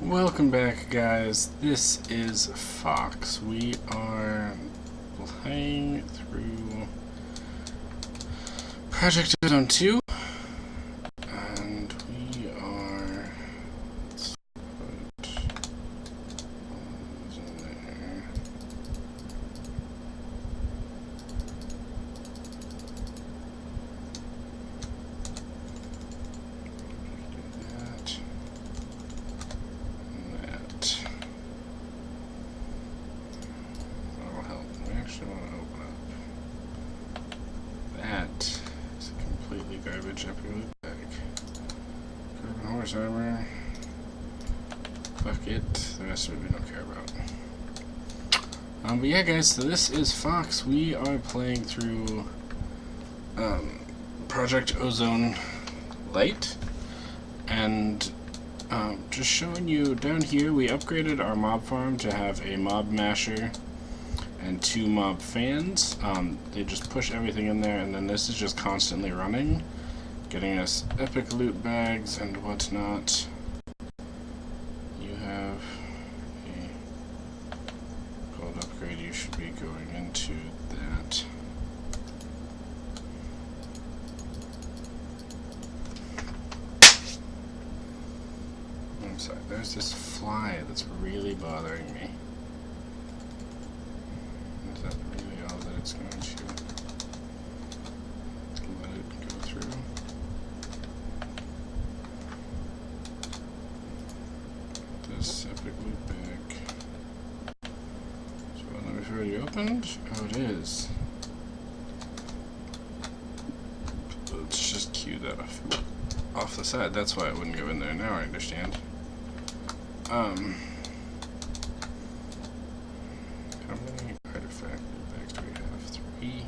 Welcome back, guys. This is Fox. We are playing through Project Ozone 2, and we are... let's put ozone there. Do that. That'll help. We actually want to open up. That is a completely garbage epic loot bag. Carbon horse armor. Fuck it. The rest of it we don't care about. But yeah, guys, so this is Fox. We are playing through Project Ozone Lite. And just showing you down here, we upgraded our mob farm to have a mob masher and 2 mob fans. They just push everything in there, and then this is just constantly running, getting us epic loot bags and whatnot. You have a gold upgrade. You should be going into that. I'm sorry, there's this fly that's really bothering me. Is that really all that it's going to let it go through? This epic loot bag. So let me already opened? Oh, it is. Let's just cue that off the side. That's why it wouldn't go in there. Now I understand. How many artifact bags do we have? 3.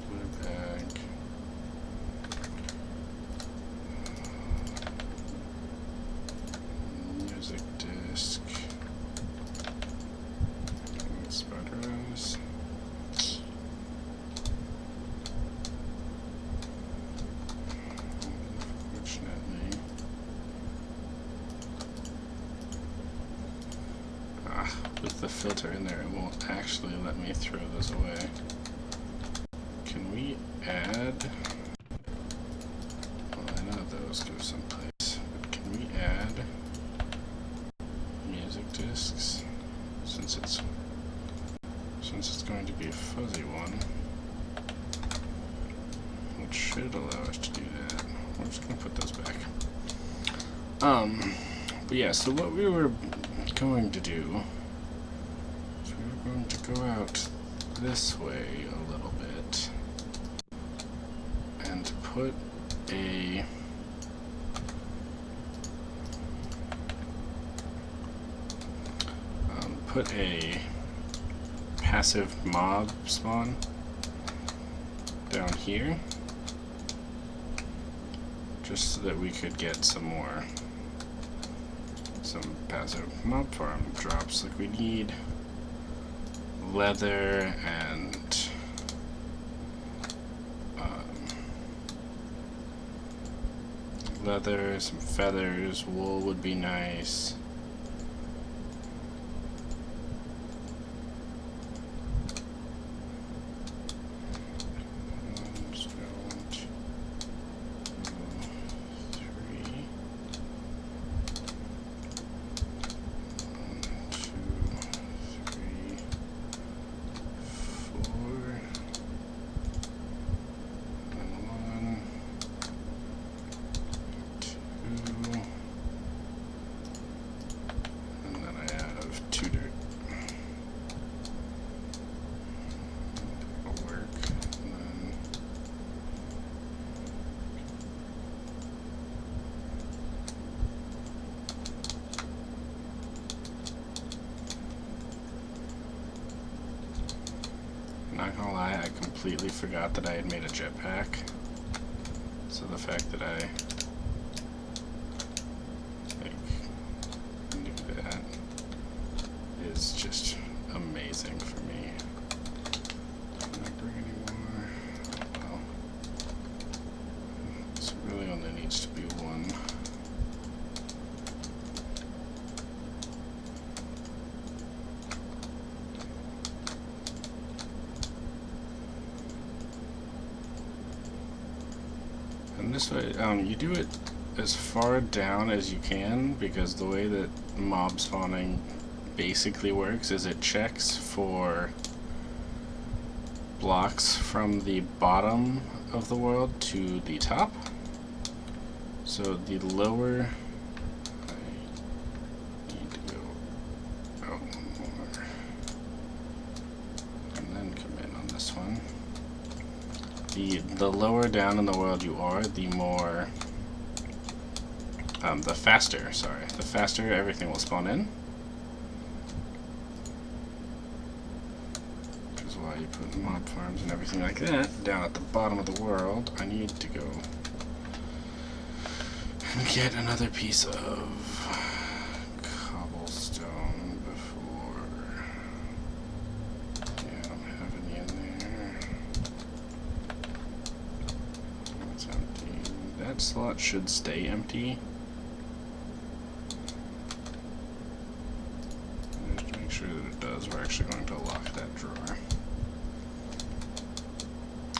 Blue bag. Music disc. Spider-Eyes. Unfortunately. With the filter in there, it won't actually let me throw those away. Can we add... well, I know those go someplace, but can we add music discs? Since it's going to be a fuzzy one, which should allow us to do that. We're just going to put those back. But yeah, so what we were going to do is we were going to go out this way a little bit and put a passive mob spawn down here, just so that we could get some passive mob farm drops. Like, we need leather and leather, some feathers, wool would be nice. Not gonna lie, I completely forgot that I had made a jetpack. So the fact that I And this way, you do it as far down as you can, because the way that mob spawning basically works is it checks for blocks from the bottom of the world to the top. So the lower, I need to go out more, and then come in on this one. The lower down in the world you are, the more, the faster everything will spawn in. Which is why you put mob farms and everything like that down at the bottom of the world. I need to go and get another piece of cobblestone before. Yeah, I don't have any in there. It's empty. That slot should stay empty. Just to make sure that it does, we're actually going to lock that drawer.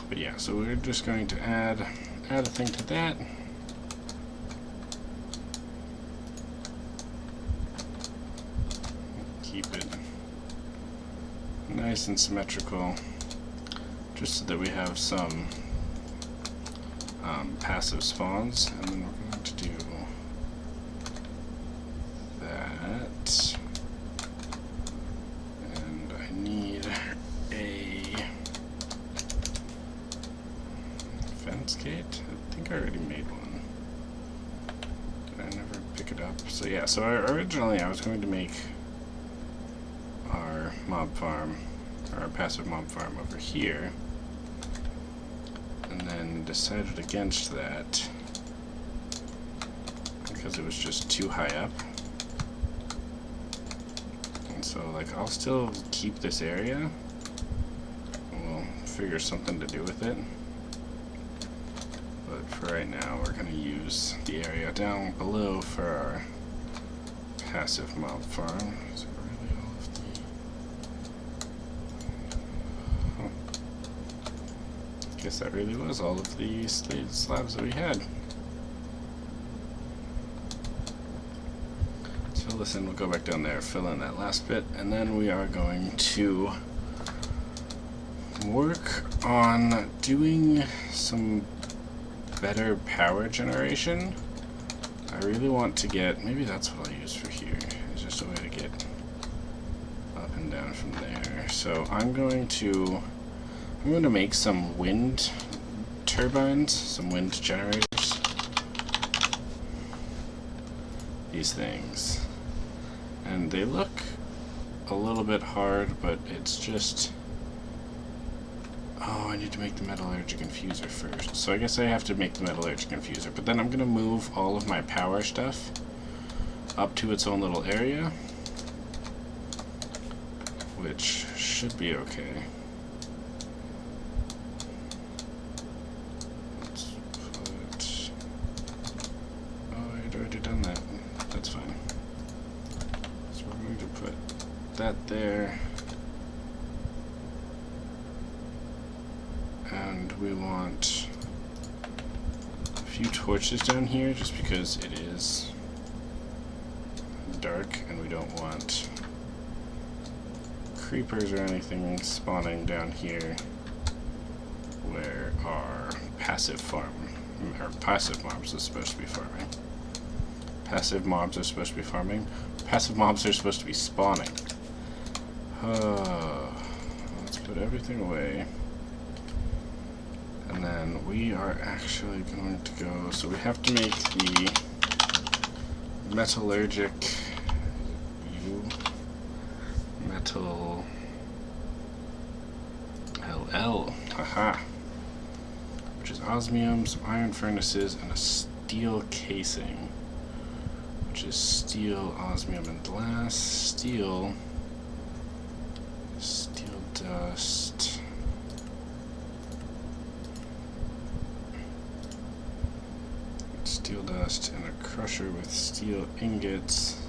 But yeah, so we're just going to add a thing to that. Keep it nice and symmetrical, just so that we have some passive spawns. And then we're going to do that. And I need a fence gate. I think I already made one. Did I never pick it up? So yeah, so originally I was going to make our mob farm, or our passive mob farm over here, and then decided against that because it was just too high up. And so, like, I'll still keep this area, and we'll figure something to do with it. But for right now, we're going to use the area down below for our passive mob farm. So really all of the... Guess that really was all of the slated slabs that we had. Let's fill this in, we'll go back down there, fill in that last bit, and then we are going to work on doing some better power generation. I really want to get, maybe that's what I'll use for here, it's just a way to get up and down from there. So I'm going to make some wind turbines, some wind generators. These things. And they look a little bit hard, but it's just... Oh, I need to make the metallurgic infuser first. So I guess I have to make the metallurgic infuser, but then I'm going to move all of my power stuff up to its own little area, which should be okay. That there, and we want a few torches down here just because it is dark and we don't want creepers or anything spawning down here where our passive mobs are supposed to be farming. Passive mobs are supposed to be farming. Passive mobs are supposed to be spawning. Let's put everything away. And then we are actually going to go, so we have to make the metallurgic metal LL, haha, which is osmium, some iron furnaces, and a steel casing, which is steel, osmium, and glass. Steel dust, steel dust, and a crusher with steel ingots.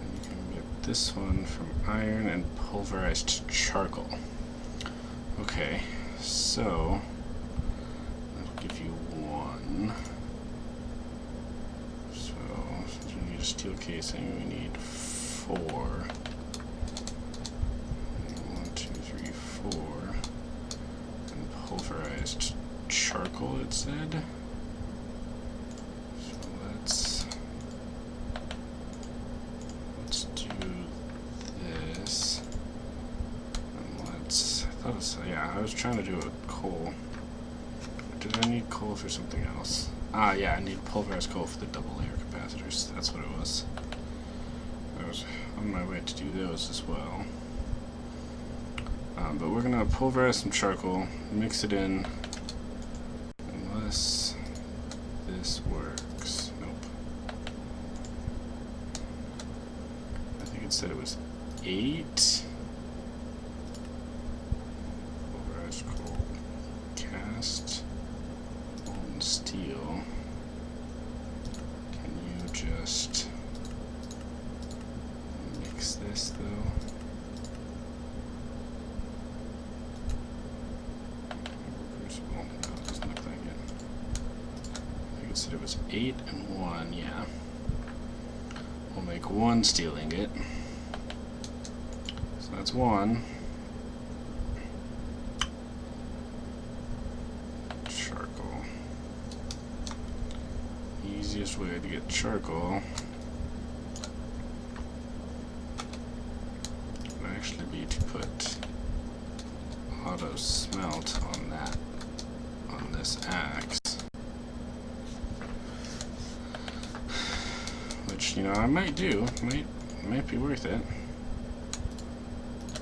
And you can get this one from iron and pulverized charcoal. Okay, so that'll give you steel casing, we need 4. 1, 2, 3, 4. And pulverized charcoal, it said. So let's do this. And let's, yeah, I was trying to do a coal. Did I need coal for something else? Ah, yeah, I need pulverized coal for the double layer capacitors. That's what it was. I was on my way to do those as well. But we're gonna pulverize some charcoal, mix it in, unless this works. Nope. I think it said it was 8. Pulverized coal, cast, molten steel. Can you just mix this though? Crucible. No, it doesn't look like it. I think it said it was 8 and 1, yeah. We'll make 1 steel ingot. So that's 1. Charcoal. Easiest way to get charcoal would actually be to put auto smelt on this axe, which, you know, I might do. Might be worth it.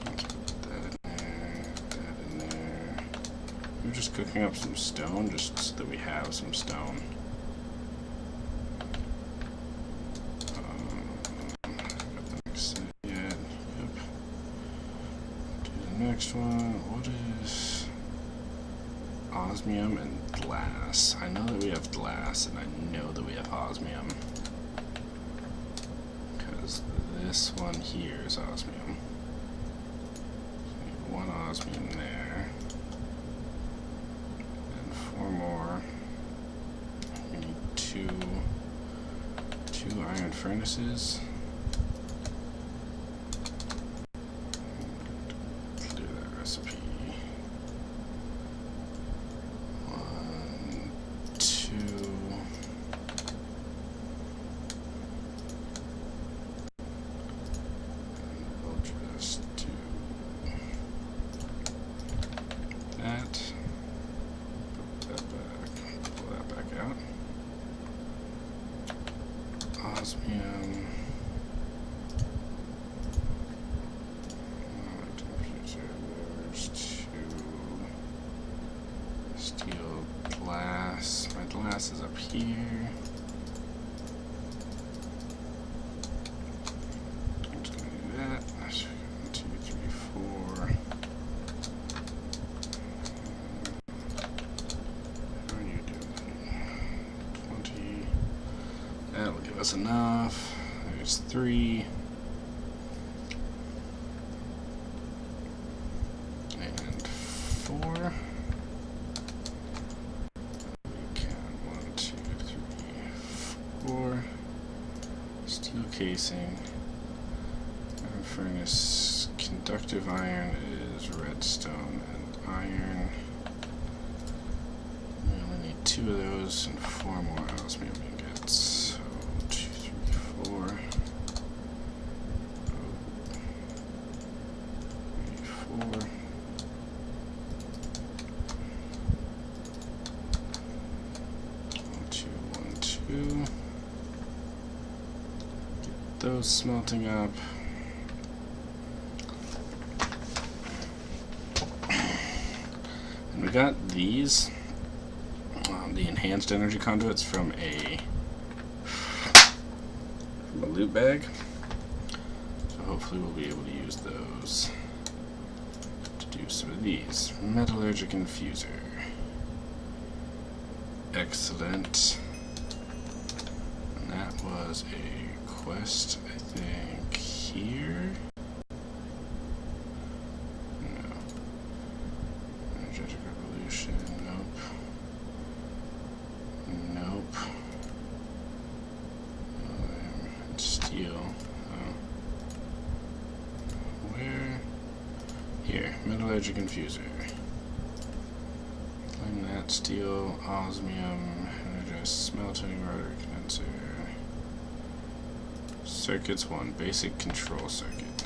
Let's put that in there. We're just cooking up some stone just so that we have some stone. Next one, what is osmium and glass? I know that we have glass, and I know that we have osmium, because this one here is osmium. So we need 1 osmium there, and 4 more. We need two iron furnaces. Recipe. 1, 2. We'll just do that. Put that back. Pull that back out. Osmium. Steel, glass. My glass is up here. I'm just gonna do that. 1, 2, 3, 4. How are you doing? 20. That'll give us enough. There's 3. And 4. Steel casing, iron furnace, conductive iron is redstone and iron. We only need 2 of those and 4 more osmium ingots. So 2, 3, 4. 3, 4. 1, 2, 1, 2. Those smelting up. And we got these, the enhanced energy conduits from a loot bag. So hopefully we'll be able to use those to do some of these. Metallurgic infuser. Excellent. And that was a quest, I think, here? No. Energetic revolution, nope. Nope. metallurgic infuser. Claim that, steel, osmium, energized smelting, rotor condenser. Circuits 1, basic control circuit.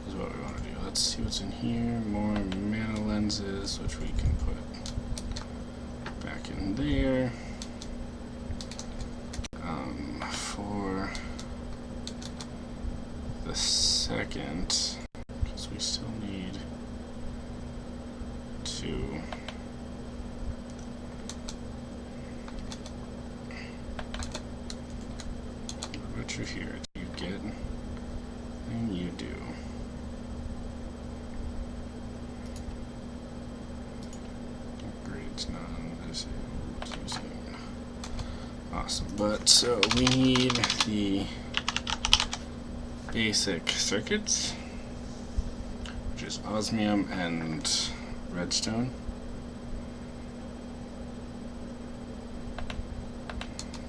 Is what we want to do. Let's see what's in here. More mana lenses, which we can put back in there. For the second, because we still need to what you here. Do you get? And you do. Upgrades non-disabled using. Awesome. But so we need the basic circuits, which is osmium and redstone.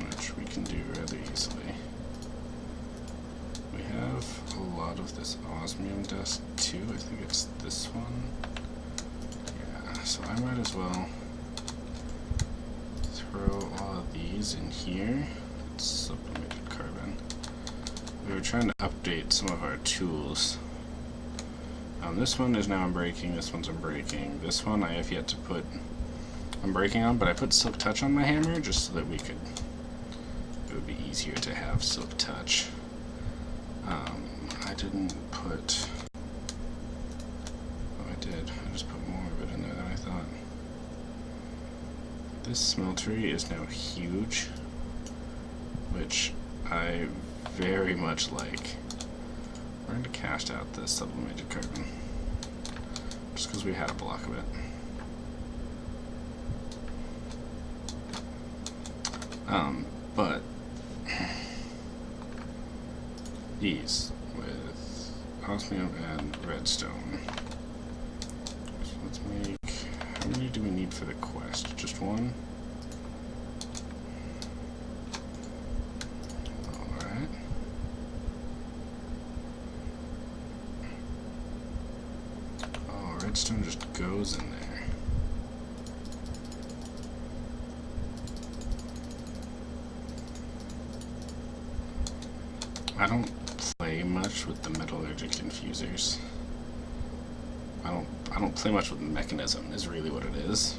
Which we can do rather easily. We have a lot of this osmium dust too. I think it's this one. Yeah, so I might as well throw all of these in here. It's sublimated carbon. We were trying to update some of our tools. This one is now unbreaking, this one's unbreaking. This one I have yet to put unbreaking on, but I put silk touch on my hammer just so that it would be easier to have silk touch. I didn't put, oh I did, I just put more of it in there than I thought. This smeltery is now huge, which I very much like. We're going to cast out this sublimated carbon, just because we had a block of it. But these with osmium and redstone. So let's make, how many do we need for the quest? Just one? Alright. Oh, redstone just goes in there. I don't play much with the metallurgic infusers. I don't play much with the mechanism, is really what it is.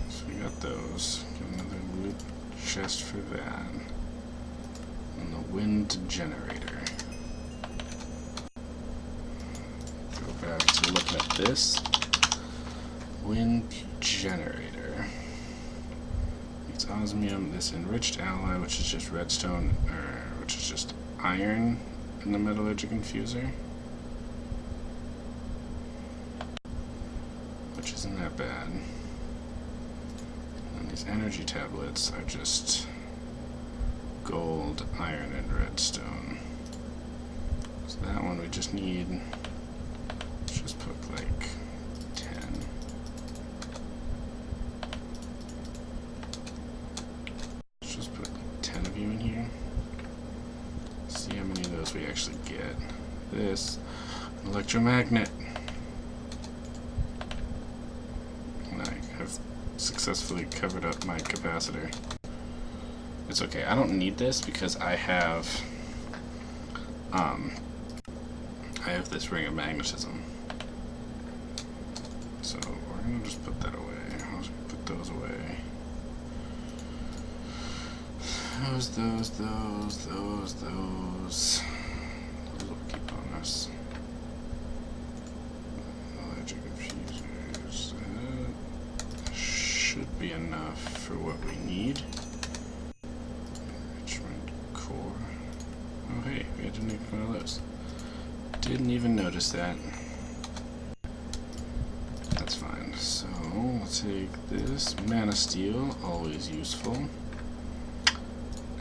So we got those. Get another loot chest for that. And the wind generator. Go back to looking at this. Wind generator. It's osmium, this enriched alloy, which is just redstone, which is just iron in the metallurgic infuser. Which isn't that bad. And these energy tablets are just gold, iron, and redstone. So that one we just need, let's just put like 10. Let's just put 10 of you in here. See how many of those we actually get. This, an electromagnet. And I have successfully covered up my capacitor. It's okay, I don't need this because I have this ring of magnetism. So we're gonna just put that away. I was gonna put those away. Those will keep on us. Electric infusers. That should be enough for what we need. Core. Oh hey, we had to make one of those. Didn't even notice that. That's fine. So we'll take this mana steel, always useful.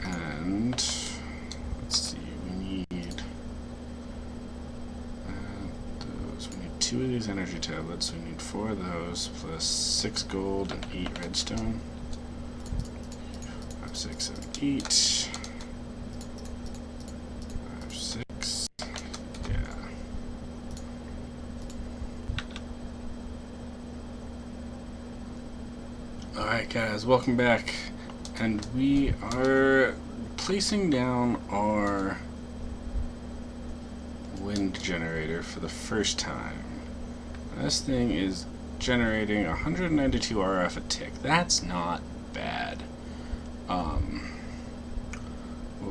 And let's see, we need those. We need 2 of these energy tablets. We need 4 of those plus 6 gold and 8 redstone. 5, 6, 7, 8. Alright guys, welcome back. And we are placing down our wind generator for the first time. This thing is generating 192 RF a tick. That's not bad. What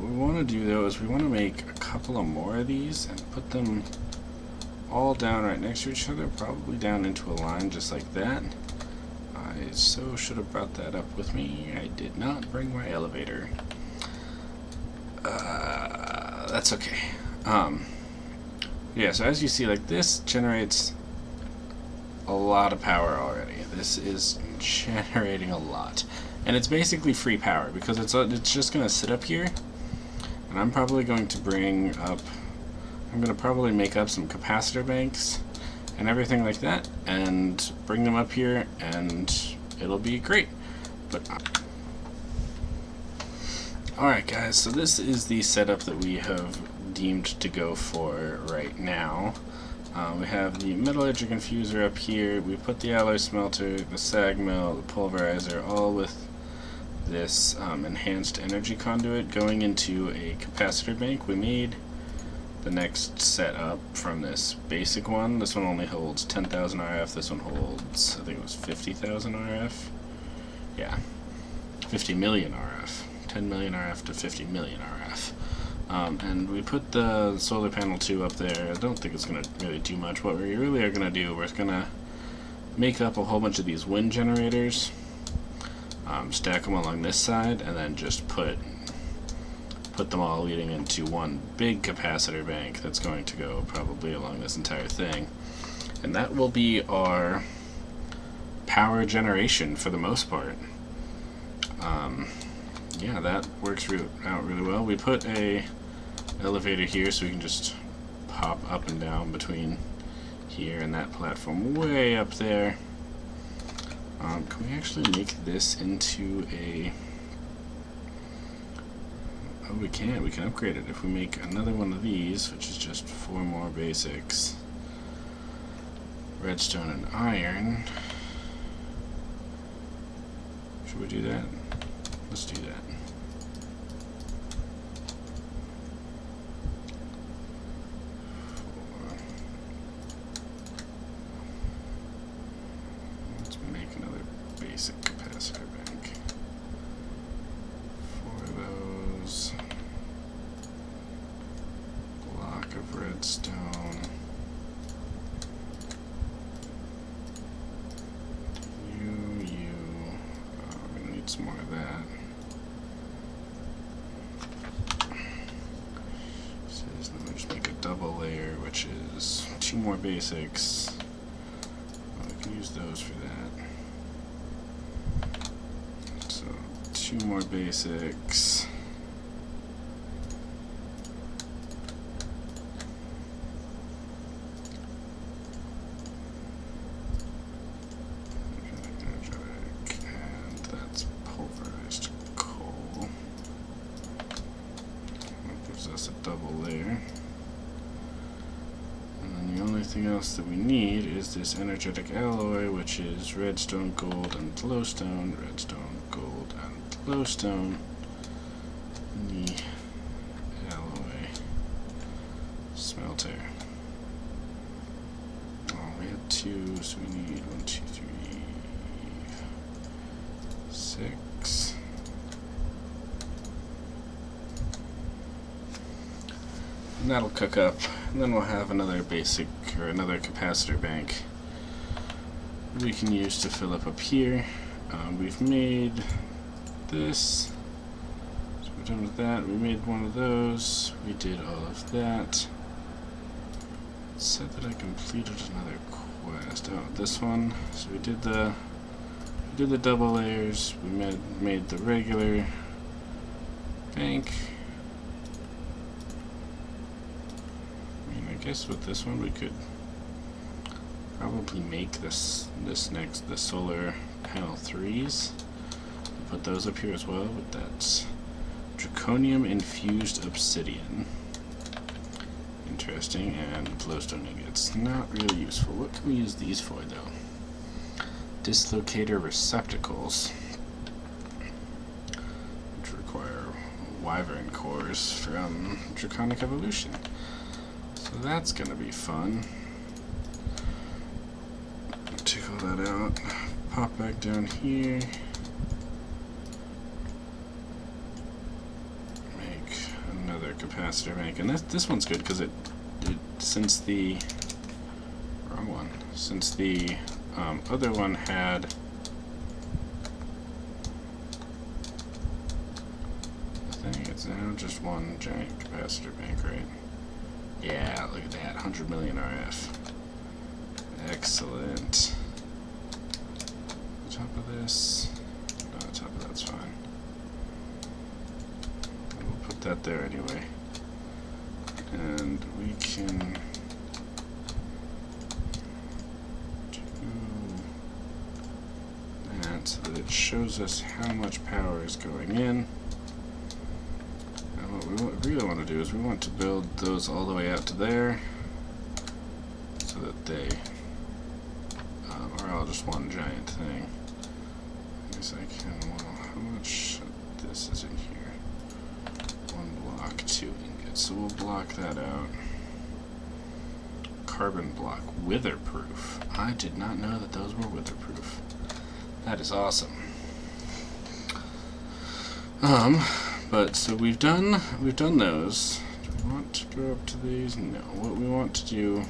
we want to do though is we want to make a couple of more of these and put them all down right next to each other, probably down into a line just like that. I so should have brought that up with me. I did not bring my elevator. That's okay. Yeah, so as you see, like, this generates a lot of power already. This is generating a lot. And it's basically free power because it's just going to sit up here. And I'm probably going to probably make up some capacitor banks and everything like that and bring them up here, and it'll be great. But alright guys, so this is the setup that we have deemed to go for right now. We have the metallurgic infuser up here, we put the alloy smelter, the sag mill, the pulverizer, all with this enhanced energy conduit going into a capacitor bank. We made the next setup from this basic one. This one only holds 10,000 RF, this one holds, I think it was 50,000 RF. Yeah, 50 million RF. 10 million RF to 50 million RF. And we put the solar panel 2 up there. I don't think it's going to really do much. What we really are going to do, we're going to make up a whole bunch of these wind generators, stack them along this side, and then just put them all leading into one big capacitor bank that's going to go probably along this entire thing. And that will be our power generation for the most part. Yeah, that works out really well. We put a elevator here so we can just pop up and down between here and that platform way up there. Can we actually make this into a... Oh, we can. We can upgrade it if we make another one of these, which is just 4 more basics. Redstone and iron. Should we do that? Let's do that. Let's make another basic capacitor bank. 4 of those. Block of redstone. We're gonna need some more of that. Says then we just make a double layer, which is 2 more basics. We can use those for that. So 2 more basics. And that's pulverized coal. That gives us a double layer. And then the only thing else that we need is this energetic alloy, which is redstone, gold, and glowstone. Redstone, gold, and glowstone. And the alloy smelter. Oh, we had 2, so we need 1, 2, 3, 6. And that'll cook up, and then we'll have another basic, or another capacitor bank we can use to fill up here. We've made this, so we're done with that. We made one of those, we did all of that. It said that I completed another quest. Oh, this one. So we did the double layers, we made the regular bank. I guess with this one we could probably make the solar panel 3s. Put those up here as well, but that's draconium infused obsidian. Interesting, and glowstone ingots. Not really useful. What can we use these for though? dislocator receptacles, which require wyvern cores from Draconic Evolution. So that's gonna be fun. Take all that out, pop back down here, make another capacitor bank, and this one's good because it since the other one had I think it's now just one giant capacitor bank, right? Yeah, look at that, 100 million RF. Excellent. Top of this, no, top of that's fine. We'll put that there anyway. And we can do that so that it shows us how much power is going in. And what we really want to do is we want to build those all the way out to there so that they are all just one giant thing. I guess I can, well, how much of this is in here? One block, 2 ingots. So we'll block that out. Carbon block, witherproof. I did not know that those were witherproof. That is awesome. But so we've done those. Do we want to go up to these? No. What we want to do.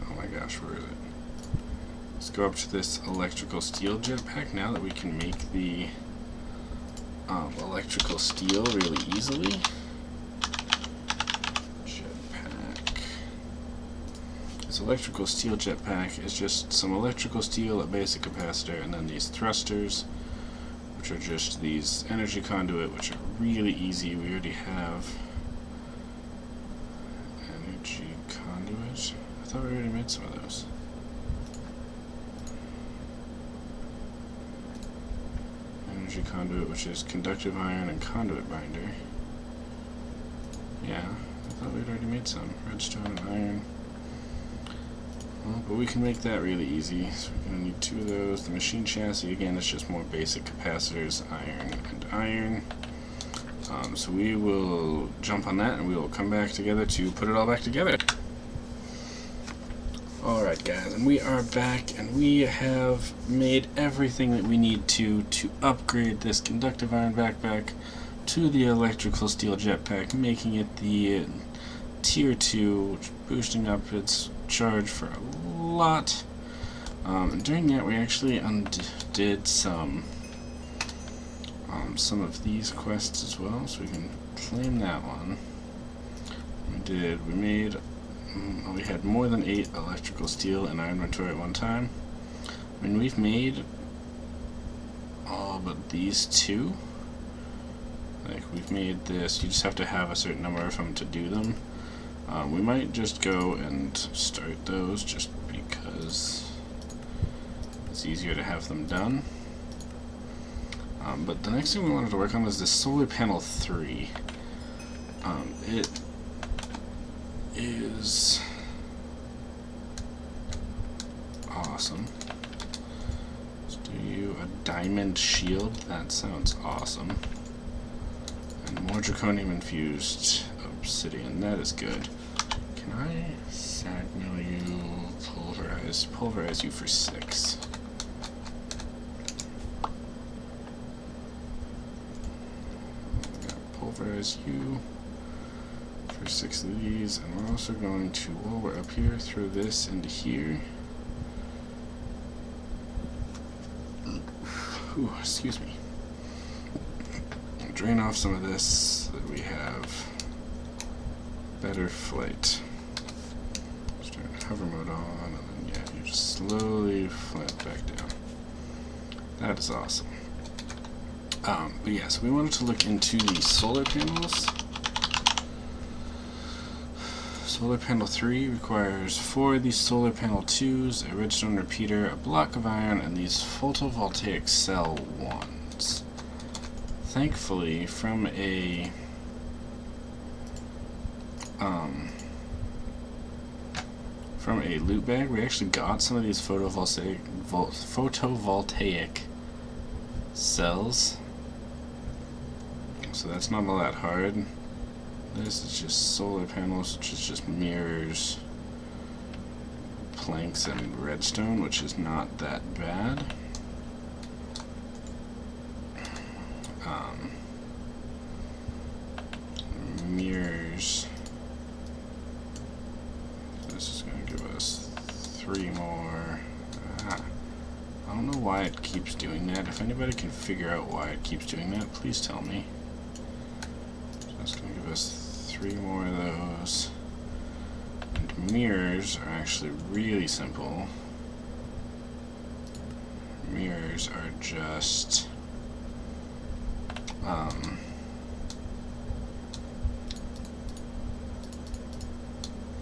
Oh my gosh, where is it? Let's go up to this electrical steel jetpack now that we can make the electrical steel really easily. Jetpack. This electrical steel jetpack is just some electrical steel at basic capacitor, and then these thrusters, which are just these energy conduit, which are really easy. We already have energy conduit. I thought we already made some of those. Energy conduit, which is conductive iron and conduit binder. Yeah, I thought we'd already made some. Redstone and iron. Well, but we can make that really easy. So we're going to need 2 of those. The machine chassis, again, it's just more basic capacitors, iron and iron. So we will jump on that and we will come back together to put it all back together. Alright guys, and we are back, and we have made everything that we need to upgrade this conductive iron backpack to the electrical steel jetpack, making it the tier 2, boosting up its charge for a lot. And during that we actually undid some of these quests as well, so we can claim that one. We had more than 8 electrical steel in our inventory at one time. I mean, we've made all but these 2. Like, we've made this, you just have to have a certain number of them to do them. We might just go and start those just because it's easier to have them done. But the next thing we wanted to work on is this solar panel 3. It is awesome. Let's do you a diamond shield. That sounds awesome. And more draconium infused obsidian. That is good. Can I sagmill you? Pulverize you for 6. Pulverize you for 6 of these, and we're also going to, while we're up here, throw this into here. Ooh, excuse me. Drain off some of this so that we have better flight. Just turn hover mode on, and then yeah, you just slowly flat back down. That is awesome. But yeah, so we wanted to look into the solar panels. Solar panel 3 requires 4 of these solar panel 2s, a redstone repeater, a block of iron, and these photovoltaic cell 1s. Thankfully, from a from a loot bag. We actually got some of these photovoltaic cells, so that's not all that hard. This is just solar panels, which is just mirrors, planks, and redstone, which is not that bad. Mirrors. This is going to give us 3 more. I don't know why it keeps doing that. If anybody can figure out why it keeps doing that, please tell me. So that's going to give us 3 more of those. And mirrors are actually really simple. Mirrors are just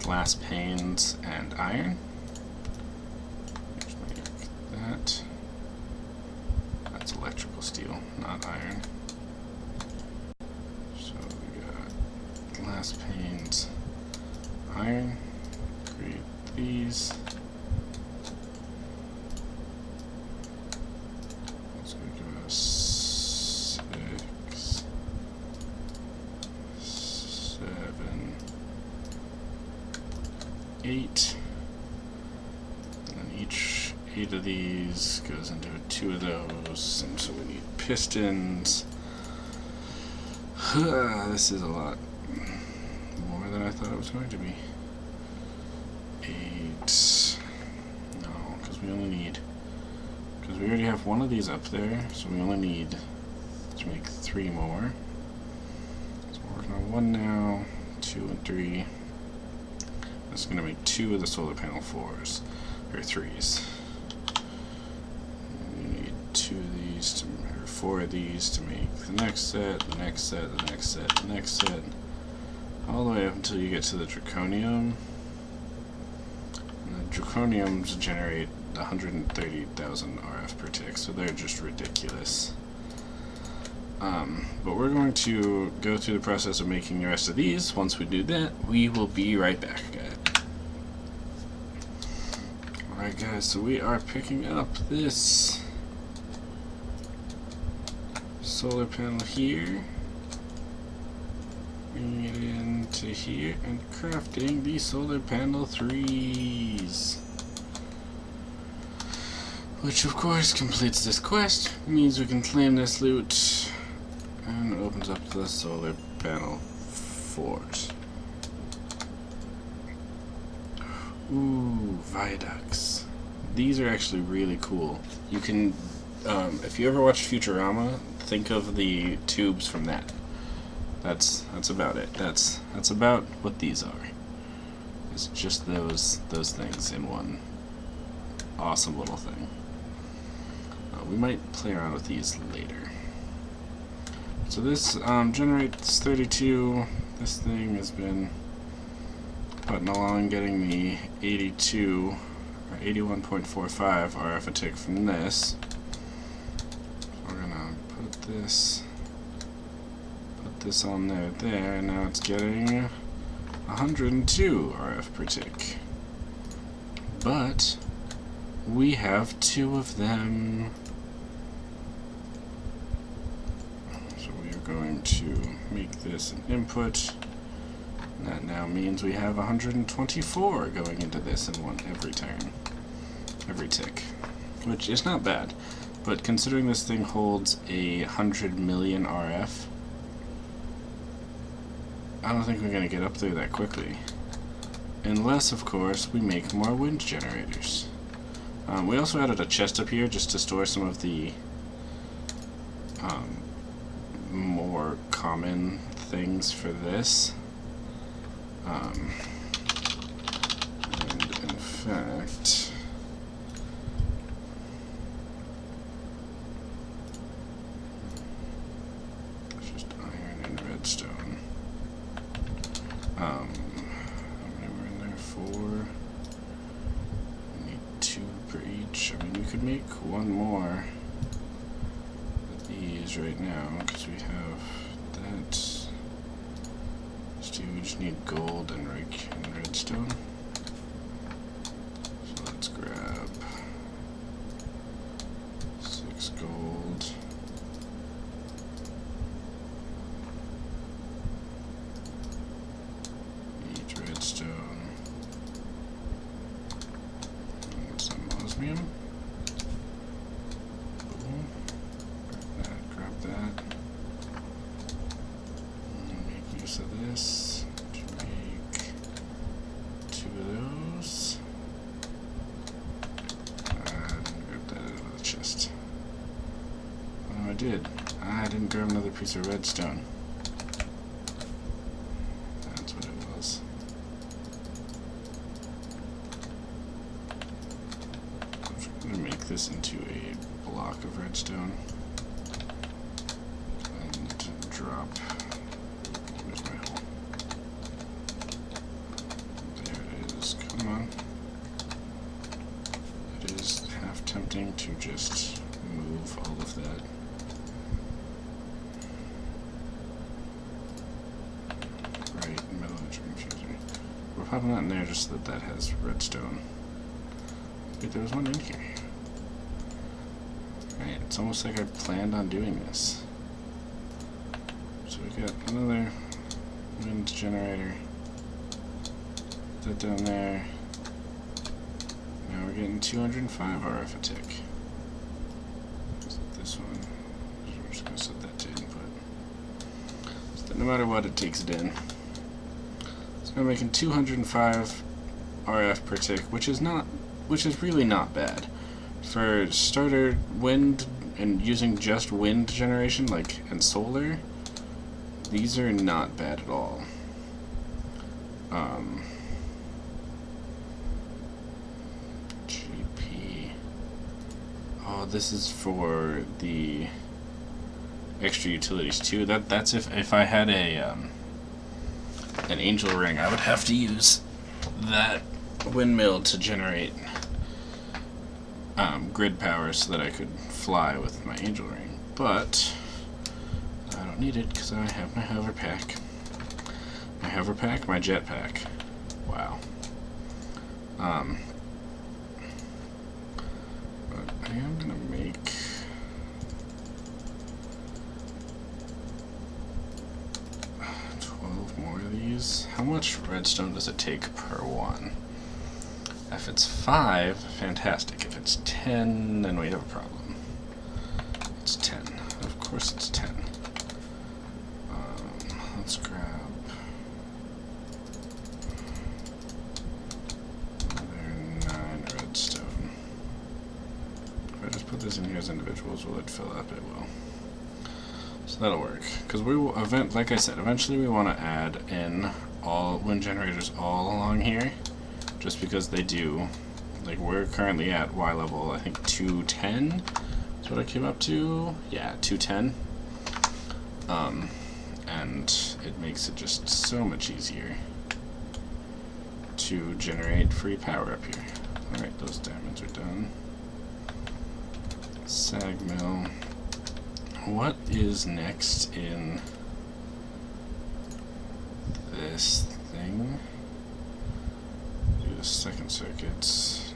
glass panes and iron. Let's make that. That's electrical steel, not iron. So we got glass panes, iron. Create these. That's going to give us 6, 7, 8, and then each 8 of these goes into 2 of those, and so we need pistons. This is a lot more than I thought it was going to be. 8. No, because we only need, because we already have 1 of these up there, so we only need to make 3 more. So we're working on 1 now, 2 and 3. That's going to make 2 of the solar panel 4s, or 3s. You need 2 of these, to, or 4 of these to make the next set, the next set, the next set, the next set, all the way up until you get to the draconium. And the draconiums generate 130,000 RF per tick, so they're just ridiculous. But we're going to go through the process of making the rest of these. Once we do that, we will be right back, guys. Alright guys, so we are picking up this solar panel here, bringing it into here, and crafting the solar panel 3s. Which of course completes this quest, means we can claim this loot, and it opens up the solar panel 4s. Ooh, viaducts. These are actually really cool. You can, if you ever watched Futurama, think of the tubes from that. That's about it. That's about what these are. It's just those things in one awesome little thing. We might play around with these later. So this generates 32. This thing has been putting along, getting me 82 or 81.45 RF a tick from this. So we're gonna put this on there, and now it's getting 102 RF per tick. But we have 2 of them. So we are going to make this an input. And that now means we have 124 going into this in every turn. Every tick. Which is not bad. But considering this thing holds 100 million RF, I don't think we're going to get up there that quickly. Unless, of course, we make more wind generators. We also added a chest up here just to store some of the more common things for this. And in fact, it's just iron and redstone. How many were in there? 4. We need 2 per each. I mean, we could make 1 more of these right now because we have that. We just need gold and redstone. osmium. Boom. Grab that. Make use of this to make 2 of those. Grab that out of the chest. Oh, I did. I didn't grab another piece of redstone. That's what it was. I'm just going to make this into a block of redstone. And drop. Where's my hole? There it is. Come on. It is half tempting to just move all of that. We're popping that in there just so that that has redstone. Wait, there was one in here. Right, it's almost like I planned on doing this. So we got another wind generator. Put that down there. Now we're getting 205 RF a tick. This one. We're just going to set that to input. So that no matter what, it takes it in. We're making 205 RF per tick, which is really not bad. For starter wind and using just wind generation, and solar, these are not bad at all. GP. Oh, this is for the extra utilities too. That's if I had an angel ring, I would have to use that windmill to generate grid power so that I could fly with my angel ring. But I don't need it because I have my hover pack. My hover pack, my jet pack. Wow. But I am gonna make 12 more of these. How much redstone does it take per one? If it's 5, fantastic. If it's 10, then we have a problem. It's 10. Of course it's 10. Let's grab another 9 redstone. If I just put this in here as individuals, will it fill up? It will. So that'll work, because we will like I said, eventually we want to add in all wind generators all along here, just because they do. We're currently at Y level, I think 210 is what I came up to. Yeah, 210. And it makes it just so much easier to generate free power up here. Alright, those diamonds are done. Sag mill. What is next in this thing? Do the second circuits.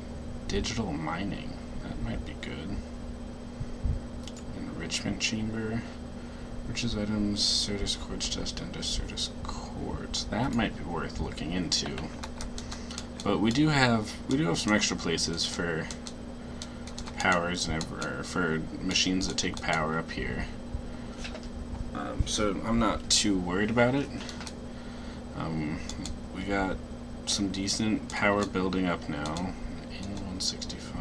Digital mining. That might be good. Enrichment chamber. Riches items, Certus quartz chest, and Certus quartz. That might be worth looking into. But we do have some extra places for powers and for machines that take power up here. So I'm not too worried about it. We got some decent power building up now. In 165,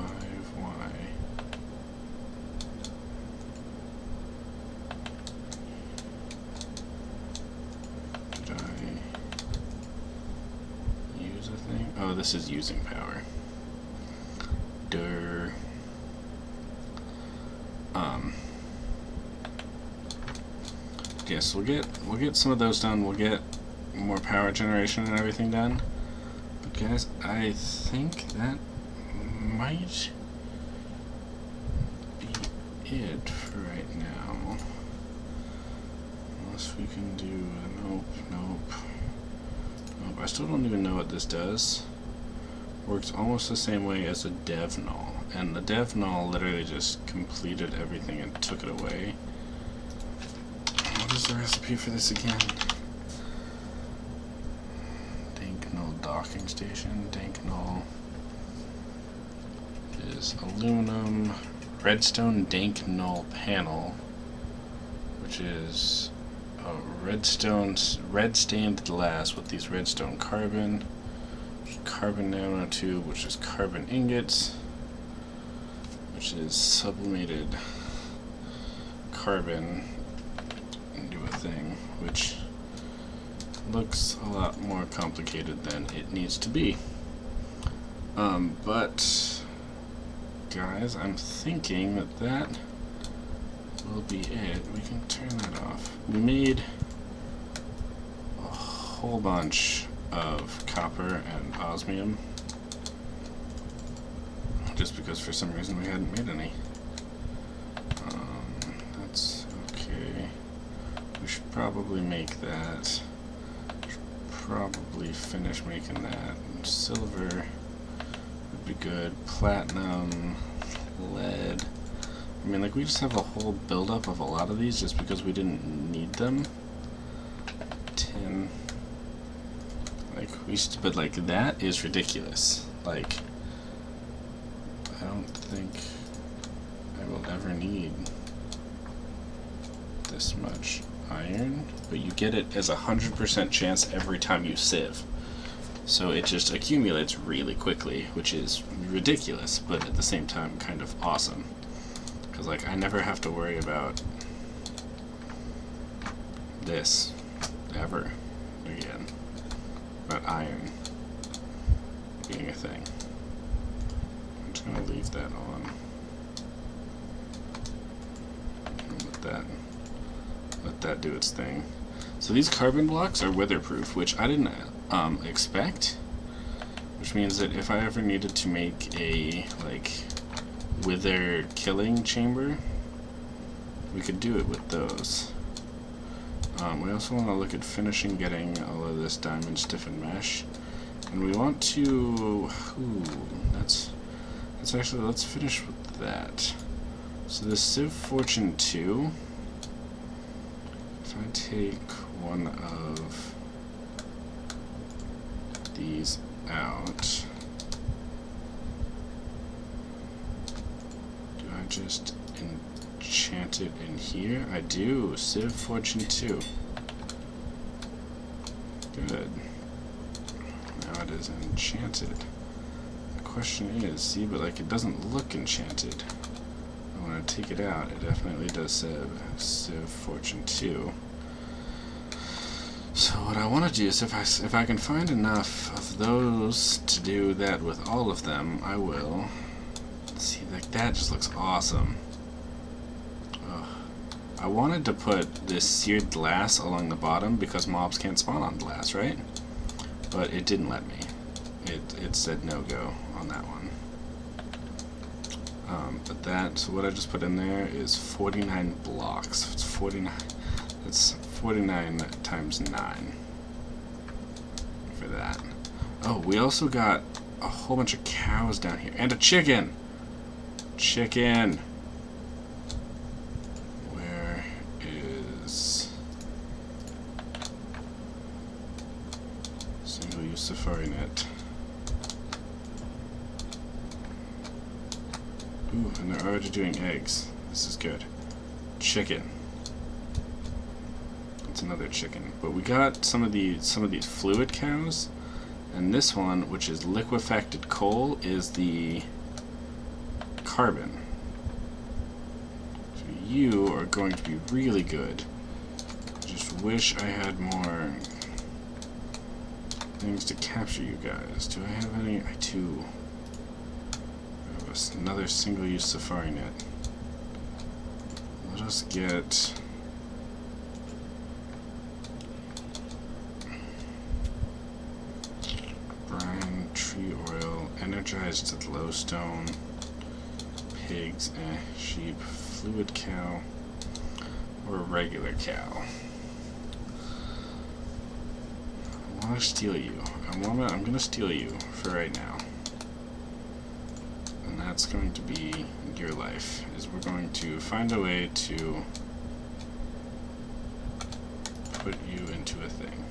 why? Did I use a thing? Oh, this is using power. Durr. Yes, we'll get some of those done. We'll get more power generation and everything done. But guys, I think that might be it for right now. Unless we can do nope. I still don't even know what this does. Works almost the same way as a dev null, and the dev null literally just completed everything and took it away. What is the recipe for this again? Dank null docking station. Dank null is aluminum, redstone dank null panel, which is a red stained glass with these redstone carbon nanotube, which is carbon ingots, which is sublimated carbon into a thing, which looks a lot more complicated than it needs to be. But guys, I'm thinking that will be it. We can turn that off. We made a whole bunch of copper and osmium just because for some reason we hadn't made any. That's okay. We should probably make that. Probably finish making that. Silver would be good. Platinum, lead. I mean, like, we just have a whole buildup of a lot of these just because we didn't need them. Tin. Like, but like, that is ridiculous. Like, I don't think I will ever need this much iron, but you get it as 100% chance every time you sieve. So it just accumulates really quickly, which is ridiculous, but at the same time kind of awesome. Because, like, I never have to worry about this ever again. About iron being a thing. I'm just going to leave that on. And let that do its thing. So these carbon blocks are weatherproof, which I didn't expect. Which means that if I ever needed to make a, like, wither killing chamber, we could do it with those. We also want to look at finishing getting all of this diamond stiffened mesh, and we want to. That's actually, let's finish with that. So the Civ Fortune 2. If I take one of these out, do I just enchant it in here? I do. Civ Fortune 2. Good. Now it is enchanted. The question is, see, but like, it doesn't look enchanted. When I take it out, it definitely does Civ Fortune 2. So what I want to do is, if I can find enough of those to do that with all of them, I will. See, like, that just looks awesome. Ugh. I wanted to put this seared glass along the bottom because mobs can't spawn on glass, right? But it didn't let me. It said no go on that one. But that, so what I just put in there is 49 blocks. It's 49. That's 49 times 9 for that. Oh, we also got a whole bunch of cows down here and a chicken. Chicken. Where is single-use safari net? Ooh, and they're already doing eggs. This is good. Chicken. That's another chicken. But we got some of these fluid cows, and this one, which is liquefacted coal, is the carbon. So you are going to be really good. I just wish I had more things to capture you guys. Do I have any? I do. Another single-use safari net. Let us get brine, tree oil, energized glowstone, pigs, sheep, fluid cow, or regular cow. I want to steal you. I'm gonna steal you for right now. And that's going to be your life, is we're going to find a way to put you into a thing.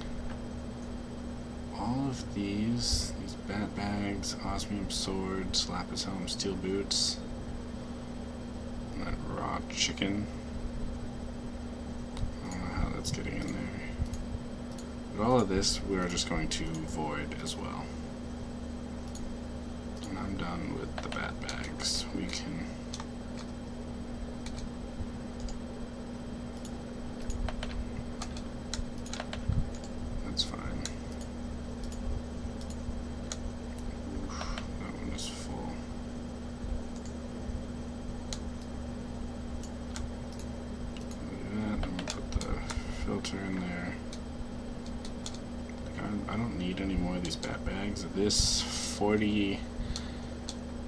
All of these bat bags, osmium swords, lapis helm, steel boots, and that raw chicken. I don't know how that's getting in there. But all of this we are just going to void as well. And I'm done with the bat bags. We can... That's fine. Oof, that one is full. I'm gonna put the filter in there. I don't need any more of these bat bags. This 40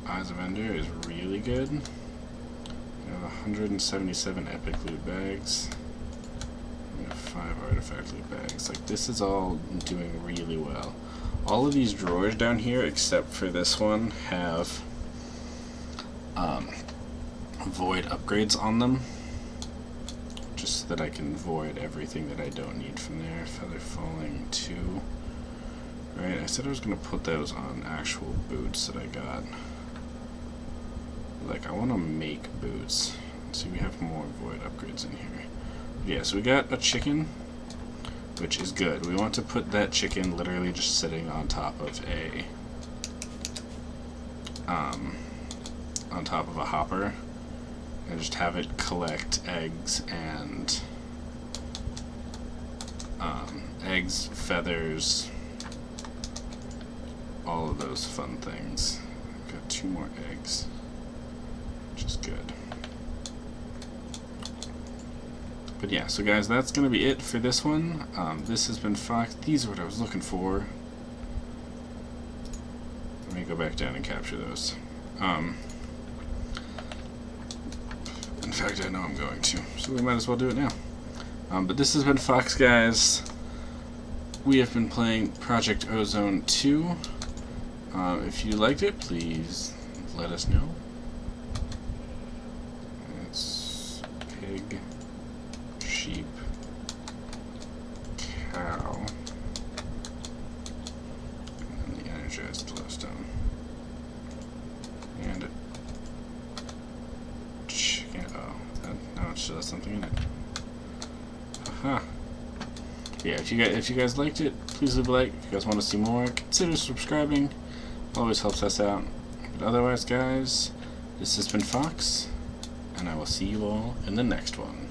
Eyes of Ender is really good. We have 177 epic loot bags. We have 5 artifact loot bags. Like, this is all doing really well. All of these drawers down here, except for this one, have void upgrades on them. Just so that I can void everything that I don't need from there. Feather falling 2. Right, I said I was going to put those on actual boots that I got. Like, I want to make boots. See, we have more void upgrades in here. Yeah, so we got a chicken, which is good. We want to put that chicken literally just sitting on top of a hopper, and just have it collect eggs and eggs, feathers, all of those fun things. Got 2 more eggs, which is good. But yeah, so guys, that's going to be it for this one. This has been Fox. These are what I was looking for. Let me go back down and capture those. In fact, I know I'm going to, so we might as well do it now. But this has been Fox, guys. We have been playing Project Ozone 2. If you liked it, please let us know. It's pig, sheep, cow, and then the energized glowstone. And a chicken. Oh, now it still has something in it. Aha. Yeah, if you guys liked it, please leave a like. If you guys want to see more, consider subscribing. Always helps us out. But otherwise, guys, this has been Fox, and I will see you all in the next one.